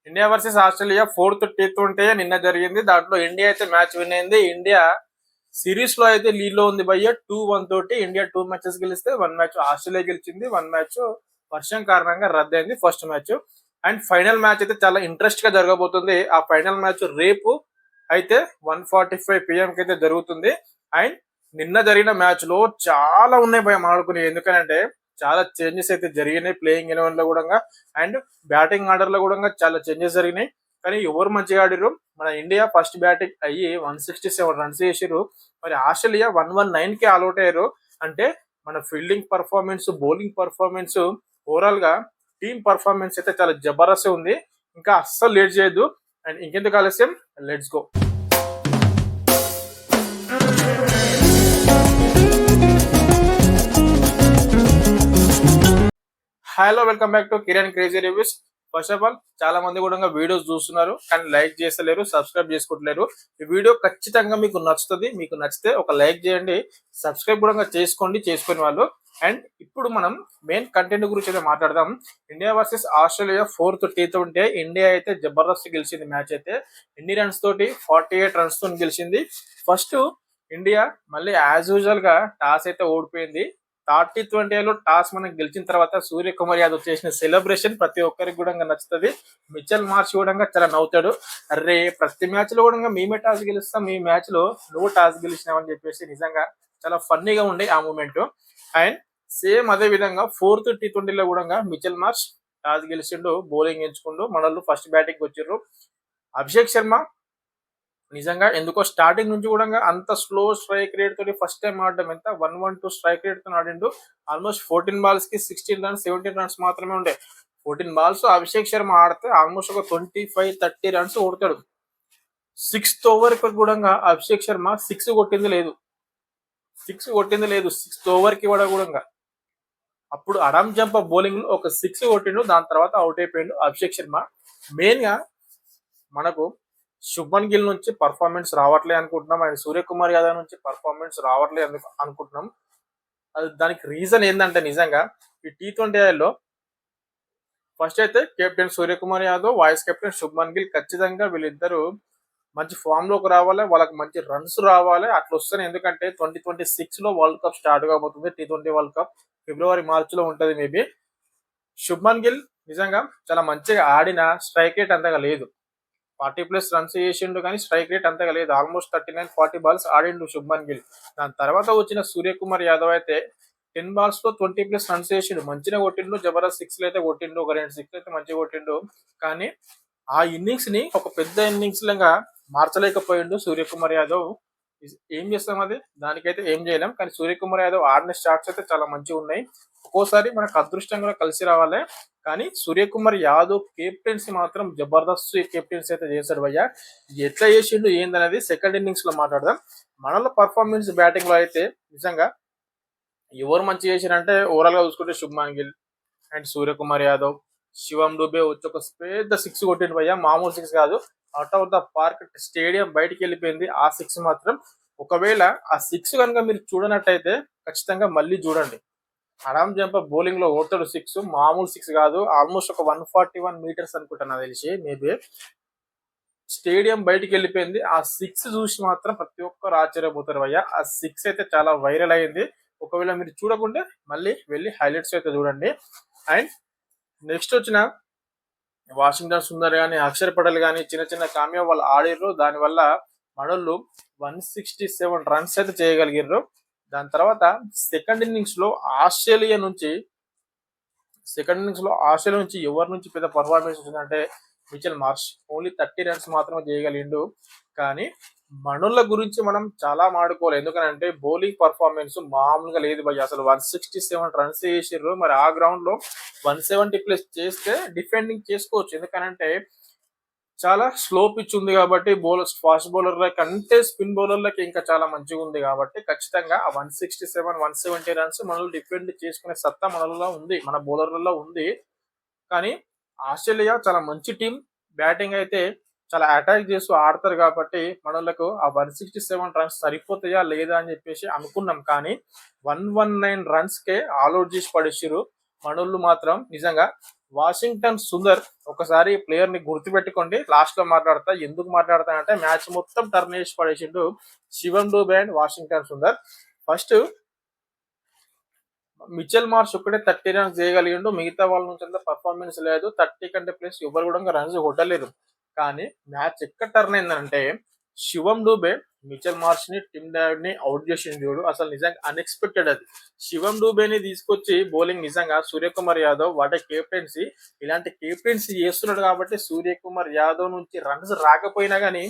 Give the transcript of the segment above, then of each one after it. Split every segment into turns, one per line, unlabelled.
India versus Australia 4th T20 నిన్న జరిగింది. దాంట్లో ఇండియా అయితే మ్యాచ్ విన్ అయింది. ఇండియా సిరీస్ లో అయితే లీడ్ లో ఉంది భయ్య 2-1 తోటి. ఇండియా 2 మ్యాచెస్ గెలిస్తే 1 మ్యాచ్ ఆస్ట్రేలియా గెలిచింది, 1 మ్యాచ్ వర్షం కారణంగా రద్దయింది first match. And final match అయితే చాలా ఇంట్రెస్ట్ గా జరగబోతుంది. ఆ ఫైనల్ మ్యాచ్ రేపు అయితే 1:45 PM కి అయితే జరుగుతుంది. అండ్ నిన్న జరిగిన మ్యాచ్ లో చాలా ఉన్నాయి భయ మాట్లాడుకునే, ఎందుకంటే చాలా చేంజెస్ అయితే జరిగినాయి ప్లేయింగ్ 11 లో కూడా. అండ్ బ్యాటింగ్ ఆర్డర్ లో కూడా చాలా చేంజెస్ జరిగినాయి. కానీ ఎవరు మంచిగా ఆడిరు? మన ఇండియా ఫస్ట్ బ్యాటింగ్ అయ్యి 167 రన్స్ చేసిరు. మరి ఆస్ట్రేలియా 119 కి ఆల్అౌట్ అయ్యారు. అంటే మన fielding performance, bowling performance, overall గా టీమ్ పర్ఫార్మెన్స్ అయితే చాలా జబర్దస్త్ ఉంది. ఇంకా అస్సలు లేట్ చేయొద్దు. అండ్ ఇంకెందుకు ఆలస్యం, let's go. Hello, welcome back to Kiran crazy reviews. First of all చాలా మంది కూడా వీడియోస్ చూస్తున్నారు కానీ లైక్ చేస్తలేరు, సబ్స్క్రైబ్ చేసుకోవట్లేరు. ఈ వీడియో ఖచ్చితంగా మీకు నచ్చుతుంది. మీకు నచ్చితే ఒక లైక్ చేయండి, సబ్స్క్రైబ్ కూడా చేసుకోండి చేసుకునే వాళ్ళు. అండ్ ఇప్పుడు మనం మెయిన్ కంటెంట్ గురించి అయితే మాట్లాడదాం. India versus Australia 4th T20. India అయితే జబర్దస్త్ గెలిచింది. మ్యాచ్ అయితే ఎన్ని రన్స్ తోటి? 48 రన్స్ తో గెలిచింది. ఫస్ట్ ఇండియా మళ్ళీ యాజ్ యూజువల్ గా టాస్ అయితే ఓడిపోయింది. 30-20లో టాస్ మనం గెలిచిన తర్వాత సూర్యకుమార్ యాదవ్ చేసిన సెలబ్రేషన్ ప్రతి ఒక్కరికి కూడా నచ్చుతుంది. మిచెల్ మార్ష్ కూడా చాలా నవ్వుతాడు. అరే ప్రతి మ్యాచ్ లో కూడా మేమే టాస్ గెలుస్తాం, మీ మ్యాచ్ లో నువ్వు టాస్ గెలిచినావు అని చెప్పేసి నిజంగా చాలా ఫన్నీగా ఉండే ఆ మూమెంట్. అండ్ సేమ్ అదే విధంగా 4th T20లో కూడా మిచెల్ మార్ష్ టాస్ గెలిచిండు, బౌలింగ్ ఎంచుకుండు. మనల్ని ఫస్ట్ బ్యాటింగ్ వచ్చిర్రు. అభిషేక్ శర్మ నిజంగా ఎందుకో స్టార్టింగ్ నుంచి కూడా అంత స్లో స్ట్రైక్ రేట్ తోటి ఫస్ట్ టైం ఆడడం, ఎంత 112 స్ట్రైక్ రేట్ తో ఆడిండు. ఆల్మోస్ట్ 14 బాల్స్ కి 16 రన్స్ 17 రన్స్ మాత్రమే ఉండే. 14 బాల్స్ అభిషేక్ శర్మ ఆడితే ఆల్మోస్ట్ ఒక 25-30 రన్స్ కొడతాడు. 6th ఓవర్ కూడా అభిషేక్ శర్మ 6 కొట్టింది లేదు. 6th ఓవర్ కి కూడా అప్పుడు అడామ్ జంప బౌలింగ్ లో ఒక 6 కొట్టిండు. దాని తర్వాత అవుట్ అయిపోయిండు అభిషేక్ శర్మ. మెయిన్ గా మనకు శుభన్ గిల్ నుంచి పర్ఫార్మెన్స్ రావట్లే అనుకుంటున్నాం. అండ్ సూర్యకుమార్ యాదవ్ నుంచి పర్ఫార్మెన్స్ రావట్లే అనుకుంటున్నాం. అది దానికి రీజన్ ఏంటంటే నిజంగా ఈ T20లో ఫస్ట్ అయితే captain Suryakumar Yadav, vice captain Shubman Gill, ఖచ్చితంగా వీళ్ళిద్దరూ మంచి ఫామ్ లోకి రావాలి, వాళ్ళకి మంచి రన్స్ రావాలి. అట్లా వస్తేనే, ఎందుకంటే 2026 లో వరల్డ్ కప్ స్టార్ట్ కాబోతుంది. T20 వరల్డ్ కప్ February-March లో ఉంటది మేబీ. శుభ్మన్ గిల్ నిజంగా చాలా మంచిగా ఆడిన స్ట్రైక్ రేట్ అంతగా లేదు. 40+ రన్స్ చేసిండు కానీ స్ట్రైక్ రేట్ అంతగా లేదు. ఆల్మోస్ట్ 39-40 బాల్స్ ఆడిండు శుభ్మన్ గిల్. దాని తర్వాత వచ్చిన సూర్యకుమార్ యాదవ్ అయితే 10 బాల్స్ లో 20+ రన్స్ చేసిండు, మంచిగా కొట్టిండు. జబర్దస్త్ 6 అయితే కొట్టిండు, ఒక 2 6 అయితే మంచిగా కొట్టిండు. కానీ ఆ ఇన్నింగ్స్ ని ఒక పెద్ద ఇన్నింగ్స్ లాగా మార్చలేకపోయిండు సూర్యకుమార్ యాదవ్. ఏం చేస్తాం, అది దానికైతే ఏం చేయలేం. కానీ సూర్యకుమార్ యాదవ్ ఆడిన స్టార్ట్స్ అయితే చాలా మంచిగా ఉన్నాయి. ఒక్కోసారి మనకు అదృష్టం కూడా కలిసి రావాలి. కానీ సూర్యకుమార్ యాదవ్ కెప్టెన్సీ మాత్రం జబర్దస్త్ కెప్టెన్సీ అయితే చేశాడు భయ్య. ఎట్లా చేసిండు ఏందనేది సెకండ్ ఇన్నింగ్స్ లో మాట్లాడదాం. మనలో పర్ఫార్మెన్స్ బ్యాటింగ్ లో అయితే నిజంగా ఎవరు మంచి చేశారంటే ఓవరాల్ గా చూసుకుంటే శుభ్మాన్ గిల్ అండ్ సూర్యకుమార్ యాదవ్, శివం దుబే వచ్చి ఒక పెద్ద 6 కొట్టిండు భయ్య. మామూలు 6 కాదు, out of the park, stadium బయటికి వెళ్ళిపోయింది ఆ 6 మాత్రం. ఒకవేళ ఆ 6 కనుక మీరు చూడనట్టయితే ఖచ్చితంగా మళ్ళీ చూడండి. అడామ్ జంప బౌలింగ్ లో కొడతాడు 6, మామూలు 6 కాదు. ఆల్మోస్ట్ ఒక 141 మీటర్స్ అనుకుంటా నాకు తెలిసి. మేబీ స్టేడియం బయటికి వెళ్ళిపోయింది. ఆ 6 చూసి మాత్రం ప్రతి ఒక్కరు ఆశ్చర్యపోతారు భయ్య. ఆ 6 అయితే చాలా వైరల్ అయింది. ఒకవేళ మీరు చూడకుంటే మళ్ళీ వెళ్ళి హైలైట్స్ అయితే చూడండి. అండ్ నెక్స్ట్ వచ్చిన వాషింగ్టన్ సుందర్ కానీ, అక్షర్ పటేల్ కానీ చిన్న చిన్న కామియో వాళ్ళు ఆడిర్రు. దానివల్ల మనోళ్ళు 167 రన్స్ అయితే చేయగలిగారు. దాని తర్వాత సెకండ్ ఇన్నింగ్స్ లో ఆస్ట్రేలియా నుంచి ఎవరి నుంచి పెద్ద పర్ఫార్మెన్స్ వచ్చిందంటే మిచెల్ మార్ష్. ఓన్లీ 30 రన్స్ మాత్రమే చేయగలిగిండు. కానీ మనోళ్ళ గురించి మనం చాలా మాడుకోవాలి, ఎందుకంటే బౌలింగ్ పర్ఫార్మెన్స్ మామూలుగా లేదు భయ్య. అసలు 167 రన్స్ చేసిర్రు. మరి ఆ గ్రౌండ్ లో 170+ చేస్తే డిఫెండింగ్ చేసుకోవచ్చు, ఎందుకనంటే చాలా స్లో పిచ్ ఉంది కాబట్టి బౌలర్స్, ఫాస్ట్ బౌలర్ల కంటే స్పిన్ బౌలర్లకి ఇంకా చాలా మంచిగా ఉంది కాబట్టి ఖచ్చితంగా ఆ 167-170 రన్స్ మనల్ని డిఫెండ్ చేసుకునే సత్తా మనలో ఉంది, మన బౌలర్లలో ఉంది. కానీ ఆస్ట్రేలియా చాలా మంచి టీం. బ్యాటింగ్ అయితే చాలా అటాక్ చేస్తూ ఆడతారు కాబట్టి మనలకు ఆ 167 రన్స్ సరిపోతాయా లేదా అని చెప్పేసి అనుకున్నాం. కానీ 119 రన్స్ కే ఆల్అౌట్ చేసి పడేసిరు. మనోళ్ళు మాత్రం నిజంగా వాషింగ్టన్ సుందర్ ఒకసారి ప్లేయర్ ని గుర్తుపెట్టుకోండి. లాస్ట్ లో మాట్లాడతా, ఎందుకు మాట్లాడతా అంటే మ్యాచ్ మొత్తం టర్న్ చేసి పడేసిండు Shivam Dube and Washington Sundar. First Mitchell Marsh ఒక్కడే 30 రన్స్ చేయగలిగిండు, మిగతా వాళ్ళ నుంచి అంతా పర్ఫార్మెన్స్ లేదు. 30 కంటే ప్లస్ ఎవరు కూడా రన్స్ కొట్టలేరు. కానీ మ్యాచ్ ఎక్కడ టర్న్ అయిందంటే శివం డూబే మిచెల్ మార్ష్ ని, టిమ్ డేవిడ్ ని అవుట్ చేసింది చూడు, అసలు నిజంగా అన్ఎక్స్పెక్టెడ్ అది. శివం డూబేని తీసుకొచ్చి బౌలింగ్ నిజంగా సూర్యకుమార్ యాదవ్ వాటే కెప్టెన్సీ, ఇలాంటి కెప్టెన్సీ చేస్తున్నాడు కాబట్టి సూర్యకుమార్ యాదవ్ నుంచి రన్స్ రాకపోయినా కానీ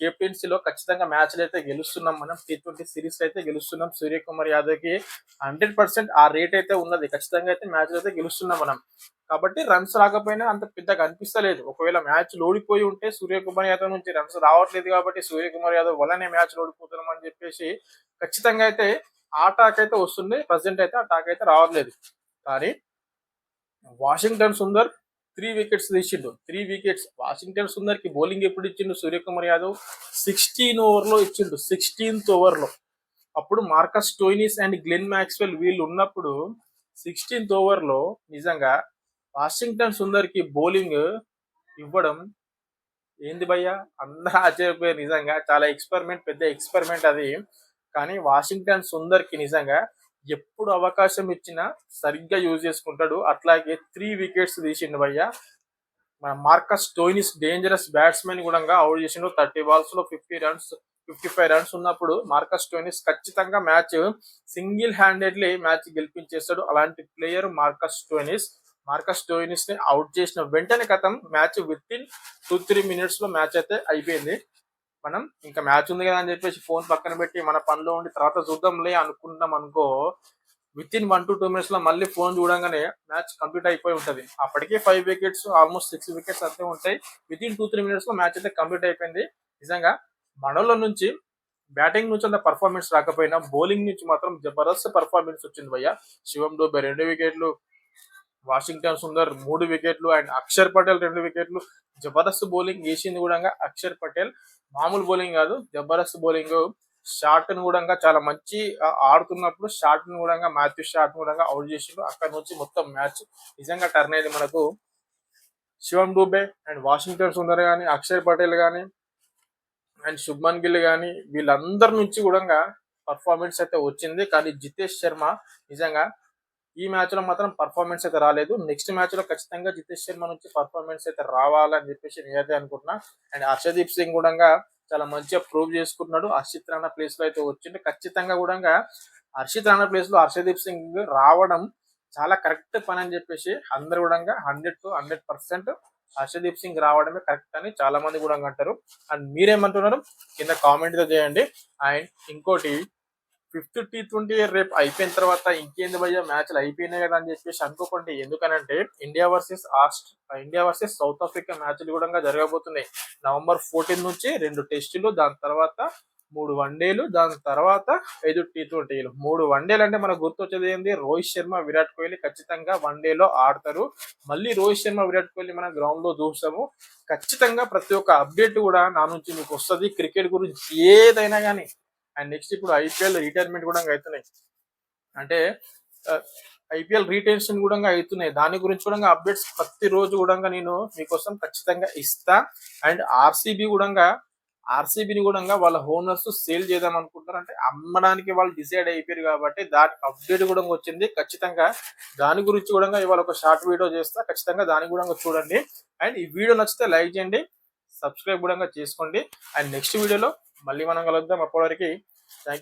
కెప్టెన్సీలో ఖచ్చితంగా మ్యాచ్లు అయితే గెలుస్తున్నాం మనం. T20 సిరీస్ అయితే గెలుస్తున్నాం. సూర్యకుమార్ యాదవ్ కి 100% ఆ రేట్ అయితే ఉన్నది. ఖచ్చితంగా అయితే మ్యాచ్ అయితే గెలుస్తున్నాం మనం. కాబట్టి రన్స్ రాకపోయినా అంత పెద్దగా అనిపిస్తలేదు. ఒకవేళ మ్యాచ్ ఓడిపోయి ఉంటే సూర్యకుమార్ యాదవ్ నుంచి రన్స్ రావట్లేదు కాబట్టి సూర్యకుమార్ యాదవ్ వల్లనే మ్యాచ్ ఓడిపోతున్నాం అని చెప్పేసి ఖచ్చితంగా అయితే ఆ టాక్ అయితే వస్తుంది. ప్రజెంట్ అయితే ఆ టాక్ అయితే రావట్లేదు. కానీ వాషింగ్టన్ సుందర్ 3 వికెట్స్ తీసిండు. 3 వికెట్స్. వాషింగ్టన్ సుందర్ కి బౌలింగ్ ఎప్పుడు ఇచ్చిండు సూర్యకుమార్ యాదవ్? 16 ఓవర్లో ఇచ్చిండు. 16th ఓవర్లో. అప్పుడు Marcus Stoinis and Glenn Maxwell వీళ్ళు ఉన్నప్పుడు 16th ఓవర్లో నిజంగా వాషింగ్టన్ సుందర్ కి బౌలింగ్ ఇవ్వడం ఏంది భయ్యా, అందరూ ఆశ్చర్యపోయారు. నిజంగా చాలా ఎక్స్పెరిమెంట్, పెద్ద ఎక్స్పెరిమెంట్ అది. కానీ వాషింగ్టన్ సుందర్ కి నిజంగా ఎప్పుడు అవకాశం ఇచ్చినా సరిగ్గా యూజ్ చేసుకుంటాడు. అట్లాగే 3 వికెట్స్ తీసిండు భయ్య. మన మార్కస్ స్టోయినిస్ డేంజరస్ బ్యాట్స్మెన్ కూడా అవుట్ చేసిండు. 30 balls లో 50 రన్స్, 55 రన్స్ ఉన్నప్పుడు మార్కస్ స్టోయినిస్ ఖచ్చితంగా మ్యాచ్ సింగిల్ హ్యాండెడ్లీ మ్యాచ్ గెలిపించేస్తాడు. అలాంటి player Marcus Stoinis. Marcus Stoinis ని అవుట్ చేసిన వెంటనే కథం మ్యాచ్ విత్ ఇన్ 2-3 minutes లో మ్యాచ్ అయితే అయిపోయింది. మనం ఇంకా మ్యాచ్ ఉంది కదా అని చెప్పేసి ఫోన్ పక్కన పెట్టి మన పనిలో ఉండి తర్వాత చూద్దాంలే అనుకుంటాం అనుకో, విత్ ఇన్ 1 to 2 minutes లో మళ్ళీ ఫోన్ చూడంగానే మ్యాచ్ కంప్లీట్ అయిపోయి ఉంటది. అప్పటికే 5 వికెట్స్, ఆల్మోస్ట్ 6 వికెట్స్ అంతే ఉంటాయి. విత్ ఇన్ 2-3 minutes లో మ్యాచ్ అయితే కంప్లీట్ అయిపోయింది. నిజంగా మనోళ్ళ నుంచి బ్యాటింగ్ నుంచి అంత పర్ఫార్మెన్స్ రాకపోయినా బౌలింగ్ నుంచి మాత్రం జబర్దస్త్ పర్ఫార్మెన్స్ వచ్చింది భయ్య. శివం డూబే 2 వికెట్లు, వాషింగ్టన్ సుందర్ 3 వికెట్లు అండ్ అక్షర్ పటేల్ 2 వికెట్లు. జబర్దస్త్ బౌలింగ్ వేసింది కూడా అక్షర్ పటేల్. మామూలు బౌలింగ్ కాదు, జబర్దస్త్ బౌలింగ్. షార్ట్ ను కూడా చాలా మంచి ఆడుతున్నప్పుడు షార్ట్ ను కూడా మాథ్యూ షార్ట్ కూడా అవుట్ చేసిండు. అక్కడ నుంచి మొత్తం మ్యాచ్ నిజంగా టర్న్ అయింది మనకు. శివం డూబే అండ్ వాషింగ్టన్ సుందర్ కానీ, అక్షర్ పటేల్ కానీ అండ్ శుభ్మన్ గిల్ కానీ వీళ్ళందరి నుంచి కూడా పర్ఫార్మెన్స్ అయితే వచ్చింది. కానీ జితేష్ శర్మ నిజంగా ఈ మ్యాచ్ లో మాత్రం పర్ఫార్మెన్స్ అయితే రాలేదు. నెక్స్ట్ మ్యాచ్ లో ఖచ్చితంగా జితేష్ శర్మ నుంచి పర్ఫార్మెన్స్ అయితే రావాలని చెప్పేసి నేనైతే అనుకుంటున్నా. అండ్ హర్షదీప్ సింగ్ కూడా చాలా మంచిగా ప్రూవ్ చేసుకుంటున్నాడు. హర్షిత్ రాణా ప్లేస్ లో అయితే వచ్చిండు. ఖచ్చితంగా కూడా హర్షిత్ రాణా ప్లేస్ లో హర్షదీప్ సింగ్ రావడం చాలా కరెక్ట్ పని అని చెప్పేసి అందరు కూడా 100 to 100% హర్షదీప్ సింగ్ రావడమే కరెక్ట్ అని చాలా మంది కూడా అంటారు. అండ్ మీరేమంటున్నారు కింద కామెంట్ చేయండి. అండ్ ఇంకోటి 5th T20 రేపు అయిపోయిన తర్వాత ఇంకేంది భయ్య మ్యాచ్లు అయిపోయినాయి కదా అని చెప్పేసి అనుకోకండి. ఎందుకనంటే ఇండియా వర్సెస్ సౌత్ ఆఫ్రికా మ్యాచ్లు కూడా జరగబోతున్నాయి. November 14 నుంచి 2 టెస్టులు, దాని తర్వాత 3 వన్డేలు, దాని తర్వాత 5 T20లు. 3 వన్డేలు అంటే మనకు గుర్తొచ్చేది ఏంది, రోహిత్ శర్మ, విరాట్ కోహ్లీ ఖచ్చితంగా వన్డేలో ఆడతారు. మళ్ళీ రోహిత్ శర్మ, విరాట్ కోహ్లీ మన గ్రౌండ్ లో చూస్తాము. ఖచ్చితంగా ప్రతి ఒక్క అప్డేట్ కూడా నా నుంచి మీకు వస్తుంది క్రికెట్ గురించి ఏదైనా కానీ. అండ్ నెక్స్ట్ ఇప్పుడు ఐపీఎల్ రిటైర్మెంట్ కూడా అవుతున్నాయి. అంటే ఐపీఎల్ రీటెన్షన్ కూడా అవుతున్నాయి. దాని గురించి కూడా అప్డేట్స్ ప్రతి రోజు కూడా నేను మీకోసం ఖచ్చితంగా ఇస్తా. అండ్ ఆర్సీబీని కూడా వాళ్ళ ఓనర్స్ సేల్ చేద్దాం అనుకుంటారు. అంటే అమ్మడానికి వాళ్ళు డిసైడ్ అయిపోయారు కాబట్టి దానికి అప్డేట్ కూడా వచ్చింది. ఖచ్చితంగా దాని గురించి కూడా ఇవాళ ఒక షార్ట్ వీడియో చేస్తా. ఖచ్చితంగా దాని కూడా చూడండి. అండ్ ఈ వీడియో నచ్చితే లైక్ చేయండి, సబ్స్క్రైబ్ కూడా చేసుకోండి. అండ్ నెక్స్ట్ వీడియోలో మళ్ళీ మనం కలుద్దాం. అప్పటివరకు థ్యాంక్ యూ.